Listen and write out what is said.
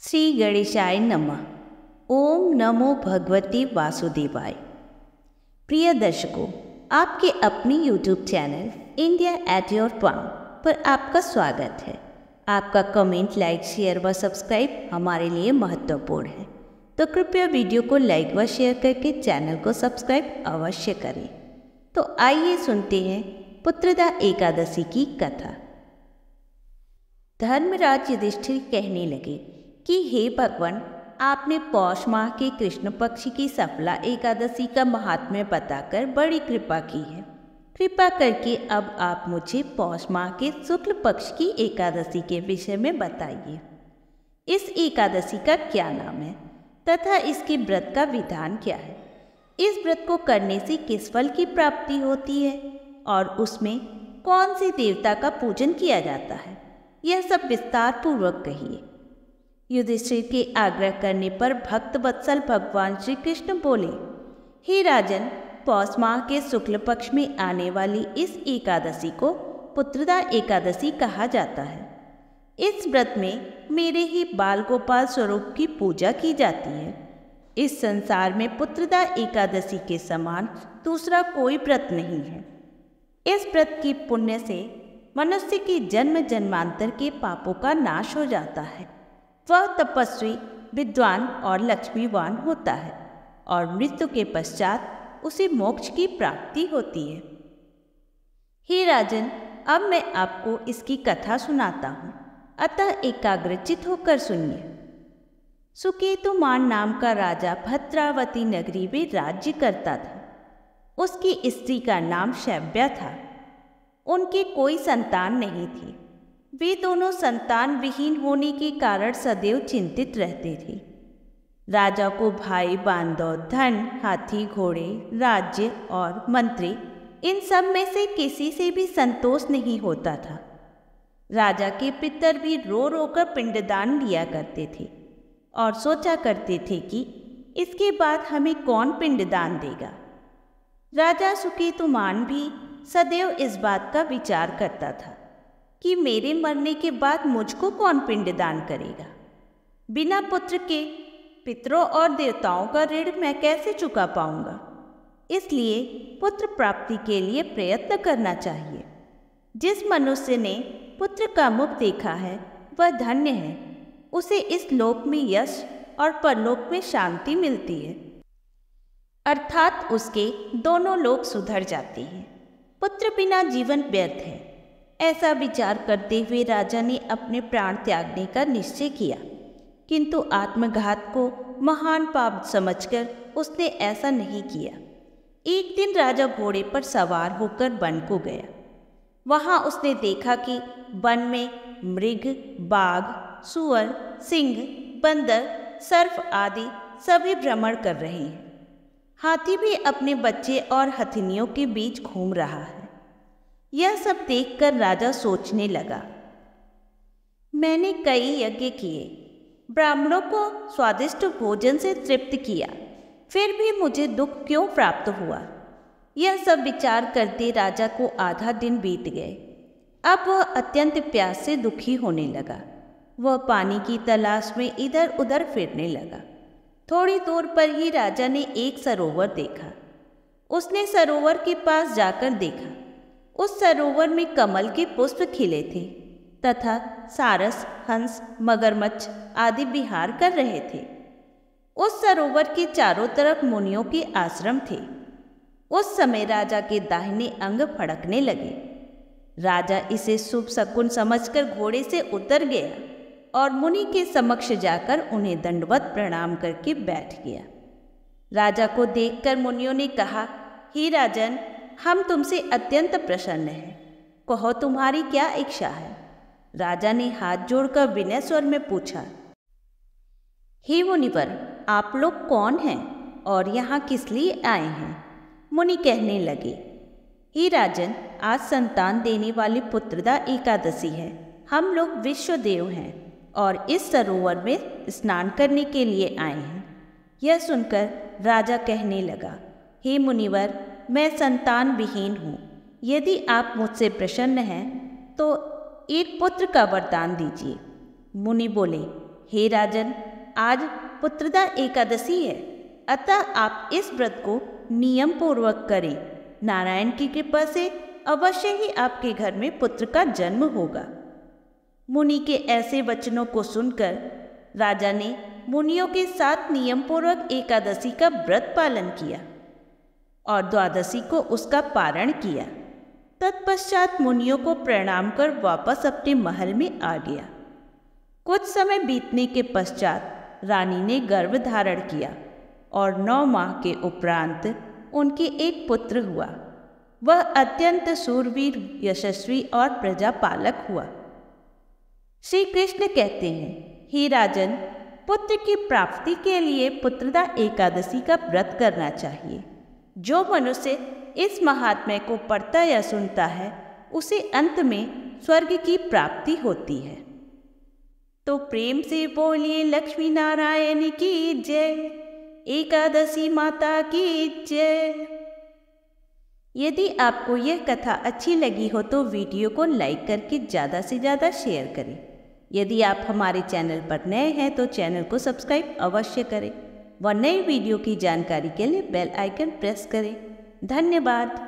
श्री गणेशाय नमः। ओम नमो भगवते वासुदेवाय। प्रिय दर्शकों, आपके अपनी YouTube channel India at your palm पर आपका स्वागत है। आपका कमेंट, लाइक, शेयर व सब्सक्राइब हमारे लिए महत्वपूर्ण है, तो कृपया वीडियो को लाइक व शेयर करके चैनल को सब्सक्राइब अवश्य करें। तो आइए सुनते हैं पुत्रदा एकादशी की कथा। धर्मराज युधिष्ठिर कहने लगे कि हे भगवान, आपने पौष माह के कृष्ण पक्ष की सफला एकादशी का महात्म्य बताकर बड़ी कृपा की है। कृपा करके अब आप मुझे पौष माह के शुक्ल पक्ष की एकादशी के विषय में बताइए। इस एकादशी का क्या नाम है तथा इसके व्रत का विधान क्या है? इस व्रत को करने से किस फल की प्राप्ति होती है और उसमें कौन से देवता का पूजन किया जाता है? यह सब विस्तार पूर्वक कहिए। युधिष्ठिर के आग्रह करने पर भक्त वत्सल भगवान श्री कृष्ण बोले, हे राजन, पौष माह के शुक्ल पक्ष में आने वाली इस एकादशी को पुत्रदा एकादशी कहा जाता है। इस व्रत में मेरे ही बाल गोपाल स्वरूप की पूजा की जाती है। इस संसार में पुत्रदा एकादशी के समान दूसरा कोई व्रत नहीं है। इस व्रत की पुण्य से मनुष्य की जन्म जन्मांतर के पापों का नाश हो जाता है। वह तपस्वी, विद्वान और लक्ष्मीवान होता है और मृत्यु के पश्चात उसे मोक्ष की प्राप्ति होती है। हे राजन, अब मैं आपको इसकी कथा सुनाता हूँ, अतः एकाग्रचित होकर सुनिए। सुकेतुमान नाम का राजा भद्रावती नगरी में राज्य करता था। उसकी स्त्री का नाम शैव्या था। उनकी कोई संतान नहीं थी। वे दोनों संतान विहीन होने के कारण सदैव चिंतित रहते थे। राजा को भाई बांधव, धन, हाथी घोड़े, राज्य और मंत्री, इन सब में से किसी से भी संतोष नहीं होता था। राजा के पितर भी रो रो कर पिंडदान लिया करते थे और सोचा करते थे कि इसके बाद हमें कौन पिंडदान देगा। राजा सुकेतुमान भी सदैव इस बात का विचार करता था कि मेरे मरने के बाद मुझको कौन पिंडदान करेगा। बिना पुत्र के पितरों और देवताओं का ऋण मैं कैसे चुका पाऊंगा? इसलिए पुत्र प्राप्ति के लिए प्रयत्न करना चाहिए। जिस मनुष्य ने पुत्र का मुख देखा है वह धन्य है। उसे इस लोक में यश और परलोक में शांति मिलती है, अर्थात उसके दोनों लोक सुधर जाते हैं। पुत्र बिना जीवन व्यर्थ है। ऐसा विचार करते हुए राजा ने अपने प्राण त्यागने का निश्चय किया, किंतु आत्मघात को महान पाप समझकर उसने ऐसा नहीं किया। एक दिन राजा घोड़े पर सवार होकर वन को गया। वहां उसने देखा कि वन में मृग, बाघ, सुअर, सिंह, बंदर, सर्प आदि सभी भ्रमण कर रहे हैं। हाथी भी अपने बच्चे और हथिनियों के बीच घूम रहा है। यह सब देखकर राजा सोचने लगा, मैंने कई यज्ञ किए, ब्राह्मणों को स्वादिष्ट भोजन से तृप्त किया, फिर भी मुझे दुख क्यों प्राप्त हुआ? यह सब विचार करते राजा को आधा दिन बीत गए। अब वह अत्यंत प्यास से दुखी होने लगा। वह पानी की तलाश में इधर उधर फिरने लगा। थोड़ी दूर पर ही राजा ने एक सरोवर देखा। उसने सरोवर के पास जाकर देखा। उस सरोवर में कमल के पुष्प खिले थे तथा सारस, हंस, मगरमच्छ आदि विहार कर रहे थे। उस सरोवर के चारों तरफ मुनियों के आश्रम थे। उस समय राजा के दाहिने अंग फड़कने लगे। राजा इसे शुभ शकुन समझकर घोड़े से उतर गया और मुनि के समक्ष जाकर उन्हें दंडवत प्रणाम करके बैठ गया। राजा को देखकर मुनियों ने कहा, हे राजन, हम तुमसे अत्यंत प्रसन्न हैं। कहो, तुम्हारी क्या इच्छा है? राजा ने हाथ जोड़कर विनय स्वर में पूछा, हे मुनिवर, आप लोग कौन हैं और यहाँ किस लिए आए हैं? मुनि कहने लगे, हे राजन, आज संतान देने वाली पुत्रदा एकादशी है। हम लोग विश्वदेव हैं और इस सरोवर में स्नान करने के लिए आए हैं। यह सुनकर राजा कहने लगा, हे मुनिवर, मैं संतान विहीन हूँ। यदि आप मुझसे प्रसन्न हैं तो एक पुत्र का वरदान दीजिए। मुनि बोले, हे राजन, आज पुत्रदा एकादशी है, अतः आप इस व्रत को नियम पूर्वक करें। नारायण की कृपा से अवश्य ही आपके घर में पुत्र का जन्म होगा। मुनि के ऐसे वचनों को सुनकर राजा ने मुनियों के साथ नियम पूर्वक एकादशी का व्रत पालन किया और द्वादशी को उसका पारण किया। तत्पश्चात मुनियों को प्रणाम कर वापस अपने महल में आ गया। कुछ समय बीतने के पश्चात रानी ने गर्भ धारण किया और 9 माह के उपरांत उनके एक पुत्र हुआ। वह अत्यंत शूरवीर, यशस्वी और प्रजापालक हुआ। श्री कृष्ण कहते हैं, हे राजन, पुत्र की प्राप्ति के लिए पुत्रदा एकादशी का व्रत करना चाहिए। जो मनुष्य इस महात्म्य को पढ़ता या सुनता है, उसे अंत में स्वर्ग की प्राप्ति होती है। तो प्रेम से बोलिए लक्ष्मी नारायण की जय, एकादशी माता की जय। यदि आपको यह कथा अच्छी लगी हो तो वीडियो को लाइक करके ज़्यादा से ज़्यादा शेयर करें। यदि आप हमारे चैनल पर नए हैं तो चैनल को सब्सक्राइब अवश्य करें व नई वीडियो की जानकारी के लिए बेल आइकन प्रेस करें। धन्यवाद।